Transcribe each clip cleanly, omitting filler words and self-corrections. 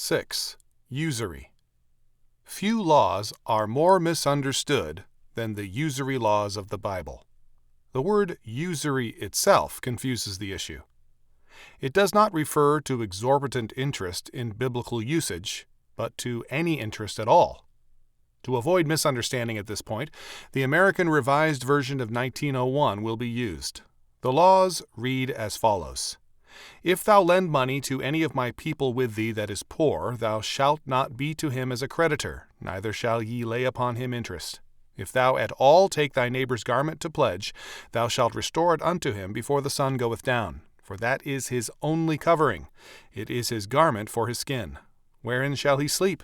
6. Usury. Few laws are more misunderstood than the usury laws of the Bible. The word usury itself confuses the issue. It does not refer to exorbitant interest in biblical usage, but to any interest at all. To avoid misunderstanding at this point, the American Revised Version of 1901 will be used. The laws read as follows. If thou lend money to any of my people with thee that is poor, thou shalt not be to him as a creditor, neither shall ye lay upon him interest. If thou at all take thy neighbor's garment to pledge, thou shalt restore it unto him before the sun goeth down, for that is his only covering. It is his garment for his skin. Wherein shall he sleep?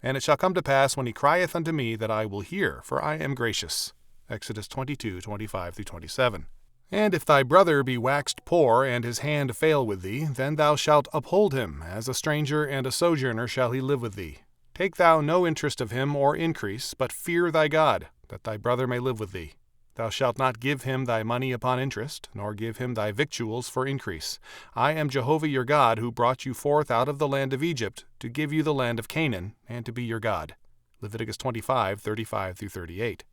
And it shall come to pass when he crieth unto me that I will hear, for I am gracious. Exodus 22:25-27. And if thy brother be waxed poor, and his hand fail with thee, then thou shalt uphold him. As a stranger and a sojourner shall he live with thee. Take thou no interest of him or increase, but fear thy God, that thy brother may live with thee. Thou shalt not give him thy money upon interest, nor give him thy victuals for increase. I am Jehovah your God, who brought you forth out of the land of Egypt, to give you the land of Canaan, and to be your God. Leviticus 25:35-38.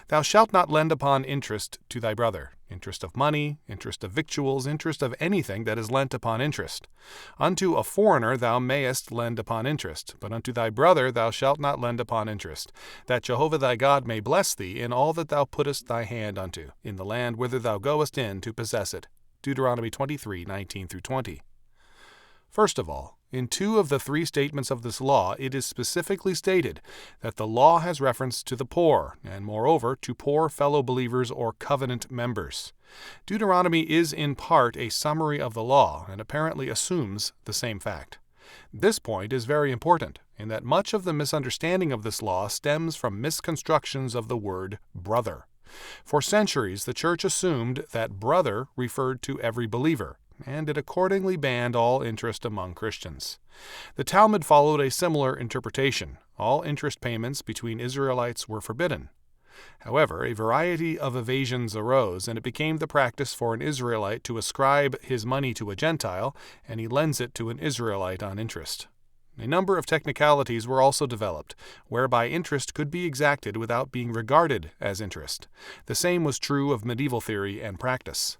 Thou shalt not lend upon interest to thy brother, interest of money, interest of victuals, interest of anything that is lent upon interest. Unto a foreigner thou mayest lend upon interest, but unto thy brother thou shalt not lend upon interest, that Jehovah thy God may bless thee in all that thou puttest thy hand unto, in the land whither thou goest in to possess it. Deuteronomy 23:19-20. First of all, in 2 of the 3 statements of this law, it is specifically stated that the law has reference to the poor, and moreover to poor fellow believers or covenant members. Deuteronomy is in part a summary of the law, and apparently assumes the same fact. This point is very important, in that much of the misunderstanding of this law stems from misconstructions of the word brother. For centuries, the Church assumed that brother referred to every believer, and it accordingly banned all interest among Christians. The Talmud followed a similar interpretation. All interest payments between Israelites were forbidden. However, a variety of evasions arose, and it became the practice for an Israelite to ascribe his money to a Gentile, and he lends it to an Israelite on interest. A number of technicalities were also developed, whereby interest could be exacted without being regarded as interest. The same was true of medieval theory and practice.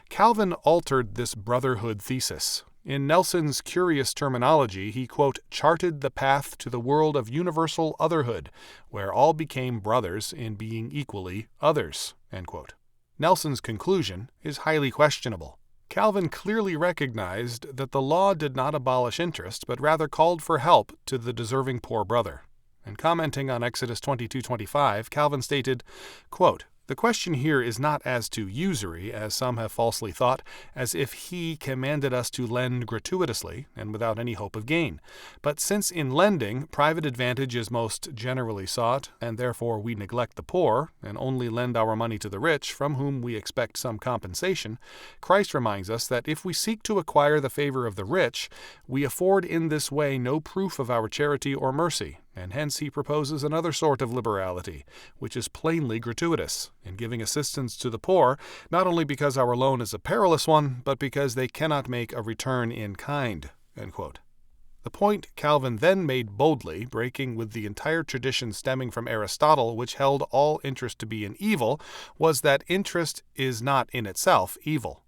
Calvin altered this brotherhood thesis. In Nelson's curious terminology, he, quote, charted the path to the world of universal otherhood, where all became brothers in being equally others, end quote. Nelson's conclusion is highly questionable. Calvin clearly recognized that the law did not abolish interest, but rather called for help to the deserving poor brother. And commenting on Exodus 22:25, Calvin stated, quote, the question here is not as to usury, as some have falsely thought, as if he commanded us to lend gratuitously and without any hope of gain. But since in lending private advantage is most generally sought, and therefore we neglect the poor, and only lend our money to the rich, from whom we expect some compensation, Christ reminds us that if we seek to acquire the favor of the rich, we afford in this way no proof of our charity or mercy, and hence he proposes another sort of liberality, which is plainly gratuitous, in giving assistance to the poor, not only because our loan is a perilous one, but because they cannot make a return in kind, end quote. The point Calvin then made boldly, breaking with the entire tradition stemming from Aristotle, which held all interest to be an evil, was that interest is not in itself evil.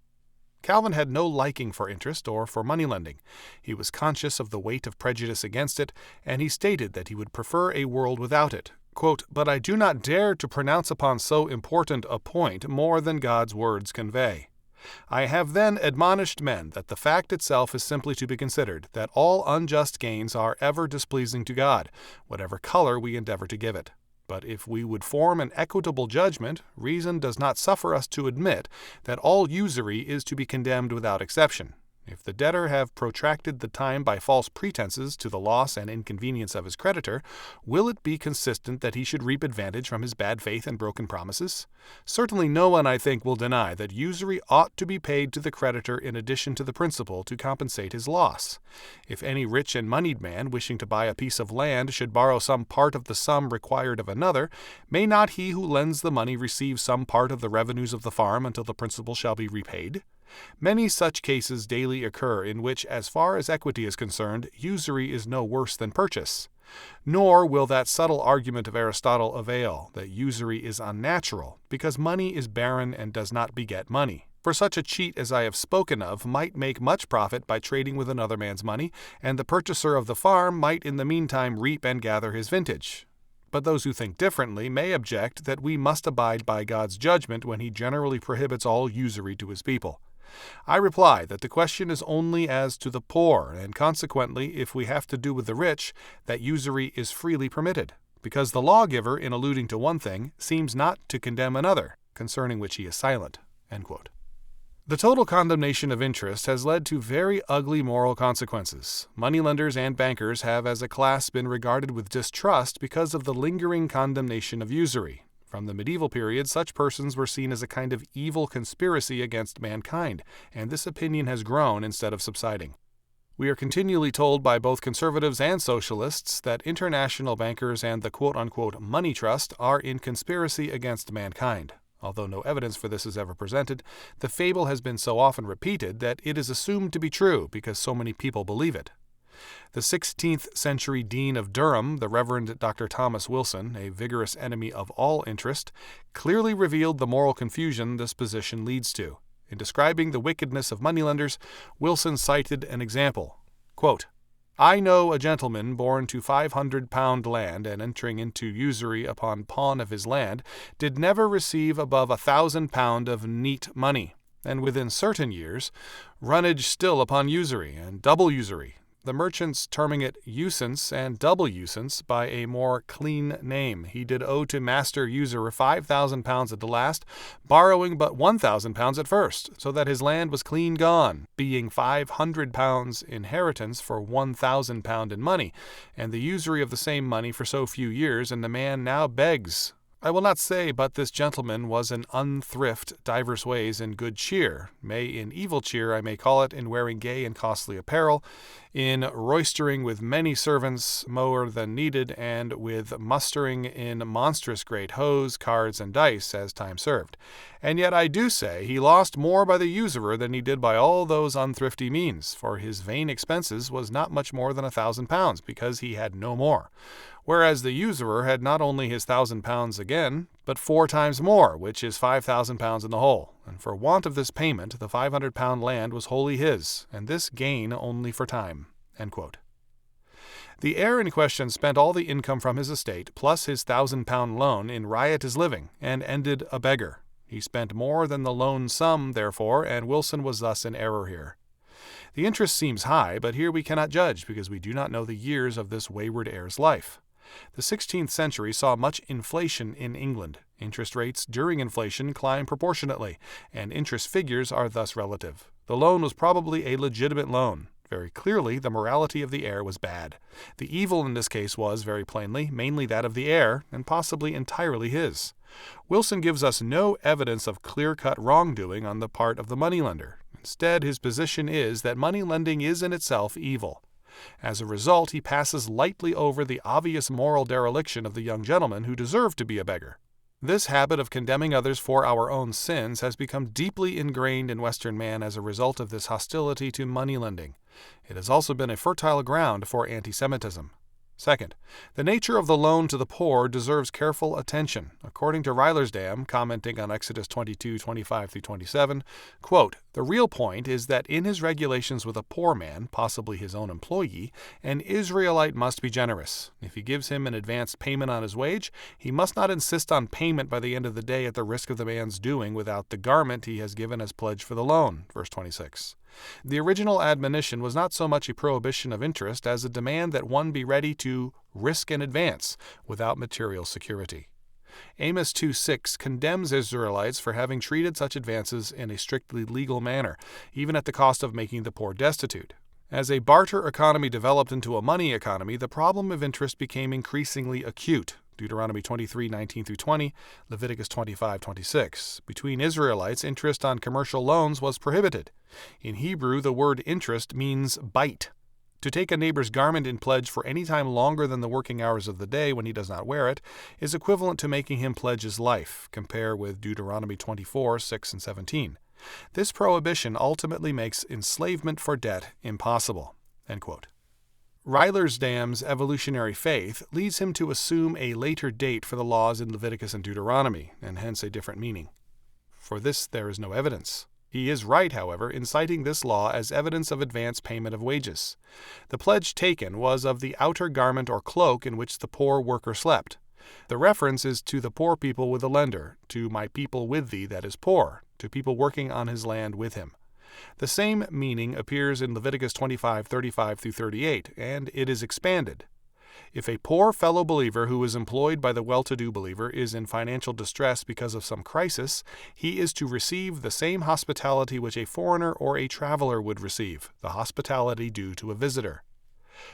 Calvin had no liking for interest or for money lending. He was conscious of the weight of prejudice against it, and he stated that he would prefer a world without it. Quote, but I do not dare to pronounce upon so important a point more than God's words convey. I have then admonished men that the fact itself is simply to be considered, that all unjust gains are ever displeasing to God, whatever color we endeavor to give it. But if we would form an equitable judgment, reason does not suffer us to admit that all usury is to be condemned without exception. If the debtor have protracted the time by false pretenses to the loss and inconvenience of his creditor, will it be consistent that he should reap advantage from his bad faith and broken promises? Certainly no one, I think, will deny that usury ought to be paid to the creditor in addition to the principal to compensate his loss. If any rich and moneyed man, wishing to buy a piece of land, should borrow some part of the sum required of another, may not he who lends the money receive some part of the revenues of the farm until the principal shall be repaid? Many such cases daily occur in which, as far as equity is concerned, usury is no worse than purchase. Nor will that subtle argument of Aristotle avail, that usury is unnatural, because money is barren and does not beget money. For such a cheat as I have spoken of might make much profit by trading with another man's money, and the purchaser of the farm might in the meantime reap and gather his vintage. But those who think differently may object that we must abide by God's judgment when he generally prohibits all usury to his people. I reply that the question is only as to the poor, and consequently, if we have to do with the rich, that usury is freely permitted, because the lawgiver, in alluding to one thing, seems not to condemn another, concerning which he is silent." End quote. The total condemnation of interest has led to very ugly moral consequences. Moneylenders and bankers have as a class been regarded with distrust because of the lingering condemnation of usury. From the medieval period, such persons were seen as a kind of evil conspiracy against mankind, and this opinion has grown instead of subsiding. We are continually told by both conservatives and socialists that international bankers and the quote-unquote money trust are in conspiracy against mankind. Although no evidence for this is ever presented, the fable has been so often repeated that it is assumed to be true because so many people believe it. The 16th century Dean of Durham, the Reverend Dr. Thomas Wilson, a vigorous enemy of all interest, clearly revealed the moral confusion this position leads to. In describing the wickedness of moneylenders, Wilson cited an example. Quote, "I know a gentleman born to £500 land, and entering into usury upon pawn of his land, did never receive above £1,000 of neat money, and within certain years runnage still upon usury, and double usury, the merchants terming it usance and double usance by a more clean name. He did owe to master usurer £5,000 at the last, borrowing but £1,000 at first, so that his land was clean gone, being £500 inheritance for £1,000 in money, and the usury of the same money for so few years, and the man now begs. I will not say but this gentleman was an unthrift divers ways in good cheer, may in evil cheer I may call it, in wearing gay and costly apparel, in roystering with many servants more than needed, and with mustering in monstrous great hoes, cards, and dice, as time served. And yet I do say he lost more by the usurer than he did by all those unthrifty means, for his vain expenses was not much more than £1,000, because he had no more. Whereas the usurer had not only his £1,000 again, but 4 times more, which is £5,000 in the whole, and for want of this payment the £500 land was wholly his, and this gain only for time." End quote. The heir in question spent all the income from his estate, plus his £1,000 loan, in riotous living, and ended a beggar. He spent more than the loan sum, therefore, and Wilson was thus in error here. The interest seems high, but here we cannot judge, because we do not know the years of this wayward heir's life. The 16th century saw much inflation in England. Interest rates during inflation climb proportionately, and interest figures are thus relative. The loan was probably a legitimate loan. Very clearly, the morality of the heir was bad. The evil in this case was, very plainly, mainly that of the heir, and possibly entirely his. Wilson gives us no evidence of clear-cut wrongdoing on the part of the moneylender. Instead, his position is that money-lending is in itself evil. As a result, he passes lightly over the obvious moral dereliction of the young gentleman who deserved to be a beggar. This habit of condemning others for our own sins has become deeply ingrained in Western man as a result of this hostility to money-lending. It has also been a fertile ground for anti-Semitism. Second, the nature of the loan to the poor deserves careful attention. According to Reilersdam, commenting on Exodus 22:25-27, quote, "The real point is that in his regulations with a poor man, possibly his own employee, an Israelite must be generous. If he gives him an advanced payment on his wage, he must not insist on payment by the end of the day at the risk of the man's doing without the garment he has given as pledge for the loan." Verse 26. The original admonition was not so much a prohibition of interest as a demand that one be ready to risk an advance without material security. Amos 2:6 condemns Israelites for having treated such advances in a strictly legal manner, even at the cost of making the poor destitute. As a barter economy developed into a money economy, the problem of interest became increasingly acute. Deuteronomy 23:19-20, Leviticus 25:26. Between Israelites, interest on commercial loans was prohibited. In Hebrew, the word interest means bite. To take a neighbor's garment in pledge for any time longer than the working hours of the day when he does not wear it is equivalent to making him pledge his life. Compare with Deuteronomy 24:6-17. This prohibition ultimately makes enslavement for debt impossible." End quote. Rylersdam's evolutionary faith leads him to assume a later date for the laws in Leviticus and Deuteronomy, and hence a different meaning. For this there is no evidence. He is right, however, in citing this law as evidence of advance payment of wages. The pledge taken was of the outer garment or cloak in which the poor worker slept. The reference is to the poor people with the lender, to my people with thee that is poor, to people working on his land with him. The same meaning appears in Leviticus 25:35-38, and it is expanded. If a poor fellow believer who is employed by the well-to-do believer is in financial distress because of some crisis, he is to receive the same hospitality which a foreigner or a traveler would receive, the hospitality due to a visitor.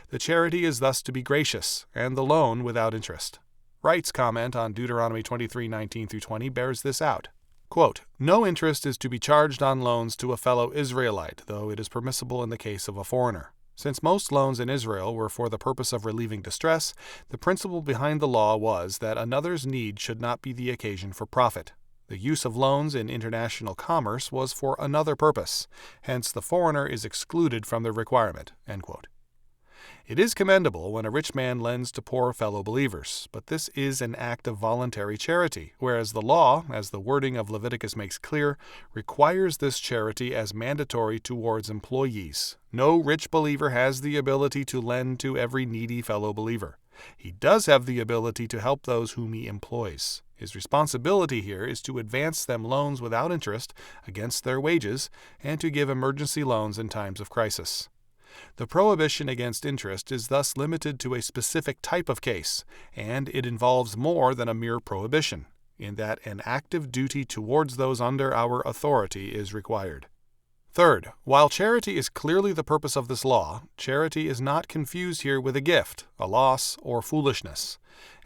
The charity is thus to be gracious, and the loan without interest. Wright's comment on Deuteronomy 23:19-20 bears this out. Quote, "No interest is to be charged on loans to a fellow Israelite, though it is permissible in the case of a foreigner. Since most loans in Israel were for the purpose of relieving distress, the principle behind the law was that another's need should not be the occasion for profit. The use of loans in international commerce was for another purpose. Hence, the foreigner is excluded from the requirement." End quote. It is commendable when a rich man lends to poor fellow believers, but this is an act of voluntary charity, whereas the law, as the wording of Leviticus makes clear, requires this charity as mandatory towards employees. No rich believer has the ability to lend to every needy fellow believer. He does have the ability to help those whom he employs. His responsibility here is to advance them loans without interest against their wages and to give emergency loans in times of crisis. The prohibition against interest is thus limited to a specific type of case, and it involves more than a mere prohibition, in that an active duty towards those under our authority is required. Third, while charity is clearly the purpose of this law, charity is not confused here with a gift, a loss, or foolishness.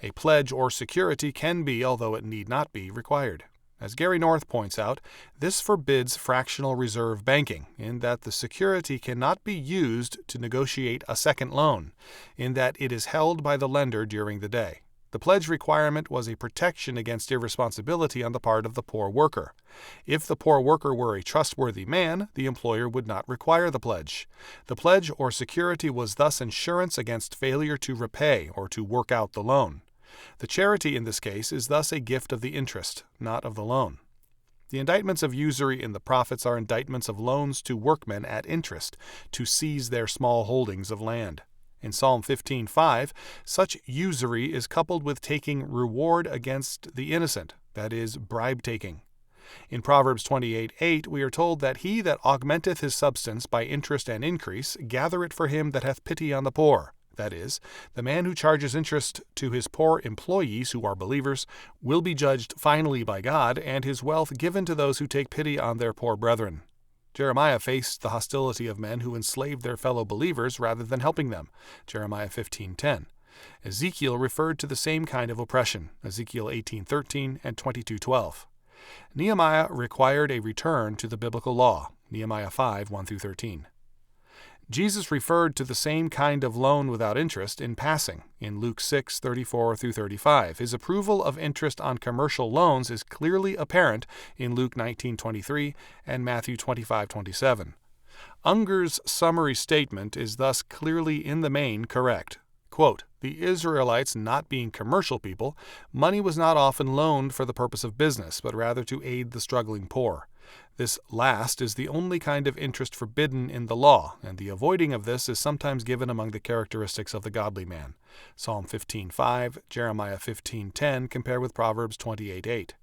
A pledge or security can be, although it need not be, required. As Gary North points out, this forbids fractional reserve banking, in that the security cannot be used to negotiate a second loan, in that it is held by the lender during the day. The pledge requirement was a protection against irresponsibility on the part of the poor worker. If the poor worker were a trustworthy man, the employer would not require the pledge. The pledge or security was thus insurance against failure to repay or to work out the loan. The charity in this case is thus a gift of the interest, not of the loan. The indictments of usury in the prophets are indictments of loans to workmen at interest to seize their small holdings of land. In Psalm 15:5, such usury is coupled with taking reward against the innocent, that is, bribe-taking. In Proverbs 28:8 we are told that he that augmenteth his substance by interest and increase gathereth for him that hath pity on the poor. That is, the man who charges interest to his poor employees who are believers will be judged finally by God, and his wealth given to those who take pity on their poor brethren. Jeremiah faced the hostility of men who enslaved their fellow believers rather than helping them. Jeremiah 15:10. Ezekiel referred to the same kind of oppression. Ezekiel 18:13 and 22:12. Nehemiah required a return to the biblical law. Nehemiah 5:1-13. Jesus referred to the same kind of loan without interest in passing in Luke 6:34-35. His approval of interest on commercial loans is clearly apparent in Luke 19:23 and Matthew 25:27. Unger's summary statement is thus clearly in the main correct. Quote, "The Israelites not being commercial people, money was not often loaned for the purpose of business, but rather to aid the struggling poor. This last is the only kind of interest forbidden in the law, and the avoiding of this is sometimes given among the characteristics of the godly man." Psalm 15:5, Jeremiah 15:10, compare with Proverbs 28:8.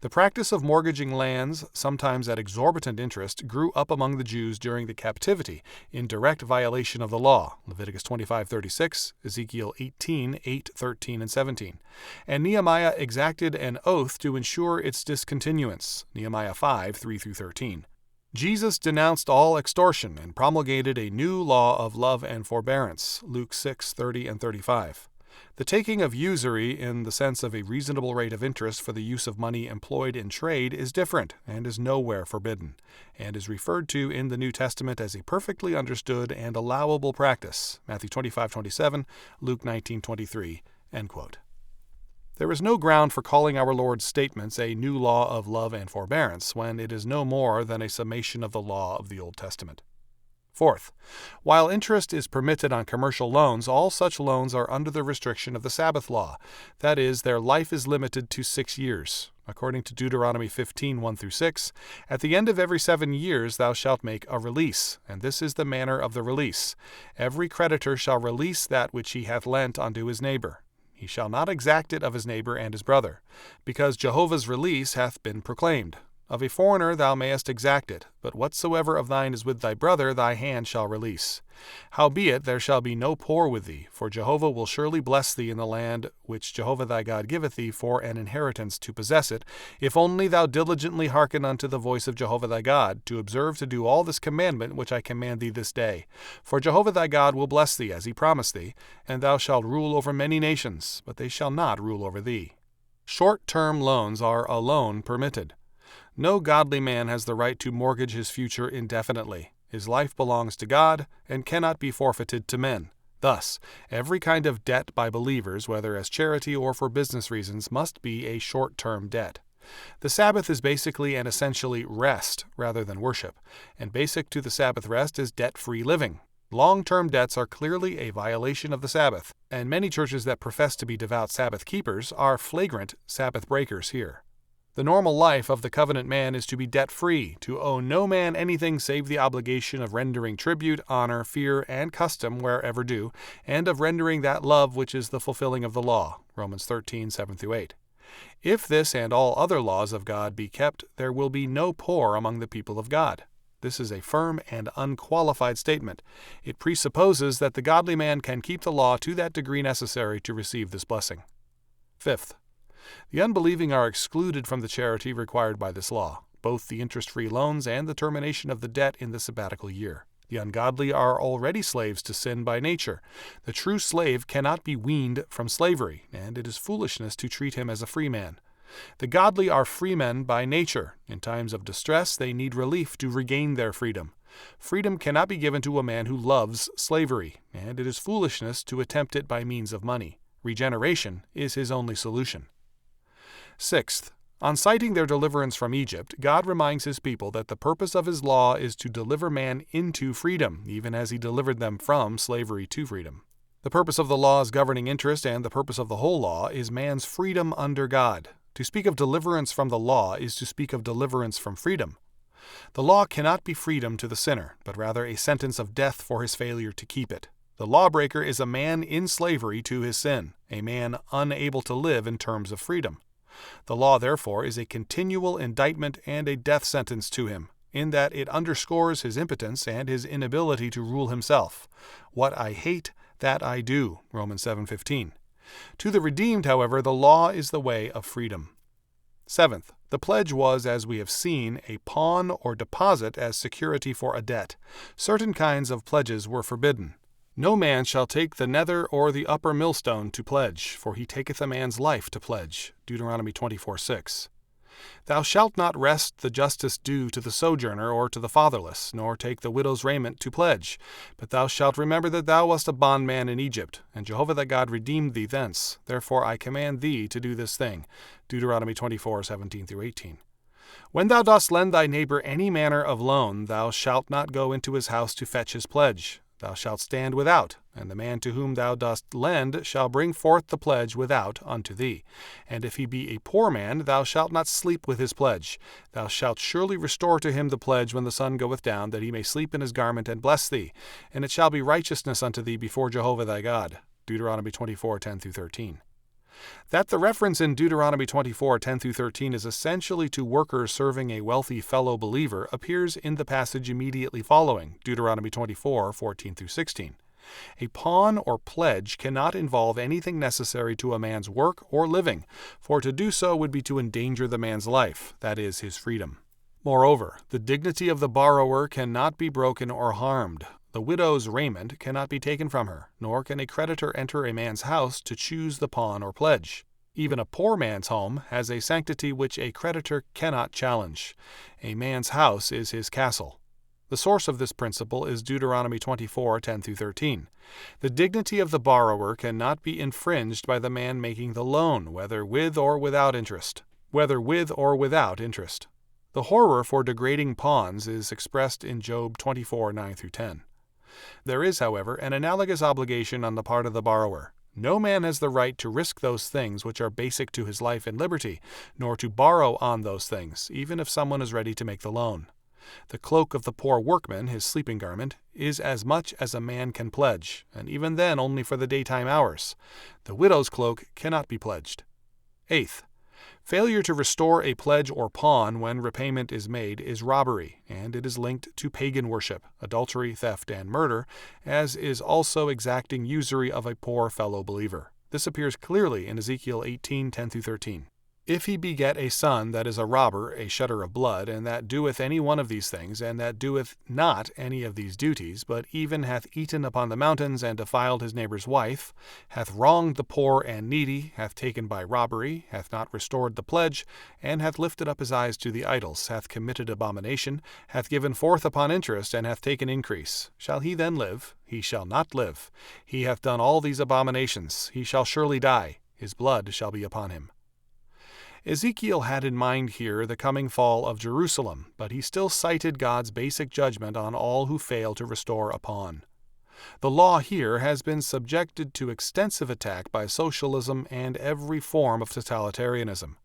The practice of mortgaging lands, sometimes at exorbitant interest, grew up among the Jews during the captivity in direct violation of the law, Leviticus 25:36, Ezekiel 18:8, 13, and 17, and Nehemiah exacted an oath to ensure its discontinuance, Nehemiah 5:3-13. Jesus denounced all extortion and promulgated a new law of love and forbearance, Luke 6:30 and 35. The taking of usury in the sense of a reasonable rate of interest for the use of money employed in trade is different and is nowhere forbidden, and is referred to in the New Testament as a perfectly understood and allowable practice, Matthew 25:27, Luke 19:23, end quote. There is no ground for calling our Lord's statements a new law of love and forbearance, when it is no more than a summation of the law of the Old Testament. Fourth, while interest is permitted on commercial loans, all such loans are under the restriction of the Sabbath law. That is, their life is limited to 6 years. According to Deuteronomy 15:1-6, at the end of every 7 years thou shalt make a release, and this is the manner of the release. Every creditor shall release that which he hath lent unto his neighbor. He shall not exact it of his neighbor and his brother, because Jehovah's release hath been proclaimed. Of a foreigner thou mayest exact it, but whatsoever of thine is with thy brother thy hand shall release. Howbeit there shall be no poor with thee, for Jehovah will surely bless thee in the land which Jehovah thy God giveth thee for an inheritance to possess it, if only thou diligently hearken unto the voice of Jehovah thy God, to observe to do all this commandment which I command thee this day. For Jehovah thy God will bless thee, as he promised thee, and thou shalt rule over many nations, but they shall not rule over thee. Short-term loans are alone permitted. No godly man has the right to mortgage his future indefinitely. His life belongs to God and cannot be forfeited to men. Thus, every kind of debt by believers, whether as charity or for business reasons, must be a short-term debt. The Sabbath is basically and essentially rest rather than worship, and basic to the Sabbath rest is debt-free living. Long-term debts are clearly a violation of the Sabbath, and many churches that profess to be devout Sabbath keepers are flagrant Sabbath breakers here. The normal life of the covenant man is to be debt-free, to owe no man anything save the obligation of rendering tribute, honor, fear, and custom wherever due, and of rendering that love which is the fulfilling of the law. Romans 13:7-8. If this and all other laws of God be kept, there will be no poor among the people of God. This is a firm and unqualified statement. It presupposes that the godly man can keep the law to that degree necessary to receive this blessing. Fifth, the unbelieving are excluded from the charity required by this law, both the interest-free loans and the termination of the debt in the sabbatical year. The ungodly are already slaves to sin by nature. The true slave cannot be weaned from slavery, and it is foolishness to treat him as a free man. The godly are freemen by nature. In times of distress, they need relief to regain their freedom. Freedom cannot be given to a man who loves slavery, and it is foolishness to attempt it by means of money. Regeneration is his only solution. Sixth, on citing their deliverance from Egypt, God reminds his people that the purpose of his law is to deliver man into freedom, even as he delivered them from slavery to freedom. The purpose of the laws governing interest and the purpose of the whole law is man's freedom under God. To speak of deliverance from the law is to speak of deliverance from freedom. The law cannot be freedom to the sinner, but rather a sentence of death for his failure to keep it. The lawbreaker is a man in slavery to his sin, a man unable to live in terms of freedom. The law, therefore, is a continual indictment and a death sentence to him, in that it underscores his impotence and his inability to rule himself. What I hate, that I do, Romans 7:15. To the redeemed, however, the law is the way of freedom. Seventh, the pledge was, as we have seen, a pawn or deposit as security for a debt. Certain kinds of pledges were forbidden. No man shall take the nether or the upper millstone to pledge, for he taketh a man's life to pledge. Deuteronomy 24:6. Thou shalt not wrest the justice due to the sojourner or to the fatherless, nor take the widow's raiment to pledge. But thou shalt remember that thou wast a bondman in Egypt, and Jehovah thy God redeemed thee thence. Therefore I command thee to do this thing. Deuteronomy 24:17-18. When thou dost lend thy neighbor any manner of loan, thou shalt not go into his house to fetch his pledge. Thou shalt stand without, and the man to whom thou dost lend shall bring forth the pledge without unto thee. And if he be a poor man, thou shalt not sleep with his pledge. Thou shalt surely restore to him the pledge when the sun goeth down, that he may sleep in his garment and bless thee. And it shall be righteousness unto thee before Jehovah thy God. Deuteronomy 24:10-13. That the reference in Deuteronomy 24:10-13 is essentially to workers serving a wealthy fellow believer appears in the passage immediately following, Deuteronomy 24:14-16. A pawn or pledge cannot involve anything necessary to a man's work or living, for to do so would be to endanger the man's life, that is, his freedom. Moreover, the dignity of the borrower cannot be broken or harmed. The widow's raiment cannot be taken from her, nor can a creditor enter a man's house to choose the pawn or pledge. Even a poor man's home has a sanctity which a creditor cannot challenge. A man's house is his castle. The source of this principle is Deuteronomy 24:10-13. The dignity of the borrower cannot be infringed by the man making the loan, whether with or without interest. The horror for degrading pawns is expressed in Job 24:9-10. There is, however, an analogous obligation on the part of the borrower. No man has the right to risk those things which are basic to his life and liberty, nor to borrow on those things, even if someone is ready to make the loan. The cloak of the poor workman, his sleeping garment, is as much as a man can pledge, and even then only for the daytime hours. The widow's cloak cannot be pledged. Eighth, failure to restore a pledge or pawn when repayment is made is robbery, and it is linked to pagan worship, adultery, theft, and murder, as is also exacting usury of a poor fellow believer. This appears clearly in Ezekiel 18:10-13. If he beget a son that is a robber, a shedder of blood, and that doeth any one of these things, and that doeth not any of these duties, but even hath eaten upon the mountains, and defiled his neighbor's wife, hath wronged the poor and needy, hath taken by robbery, hath not restored the pledge, and hath lifted up his eyes to the idols, hath committed abomination, hath given forth upon interest, and hath taken increase, shall he then live? He shall not live. He hath done all these abominations. He shall surely die. His blood shall be upon him. Ezekiel had in mind here the coming fall of Jerusalem, but he still cited God's basic judgment on all who fail to restore a pawn. The law here has been subjected to extensive attack by socialism and every form of totalitarianism.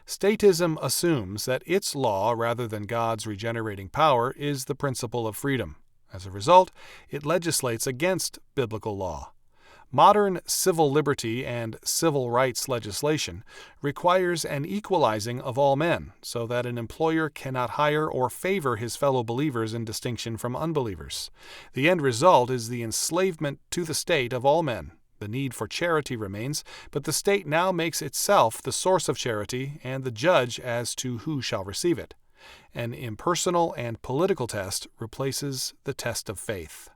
Statism assumes that its law, rather than God's regenerating power, is the principle of freedom. As a result, it legislates against biblical law. Modern civil liberty and civil rights legislation requires an equalizing of all men, so that an employer cannot hire or favor his fellow believers in distinction from unbelievers. The end result is the enslavement to the state of all men. The need for charity remains, but the state now makes itself the source of charity and the judge as to who shall receive it. An impersonal and political test replaces the test of faith.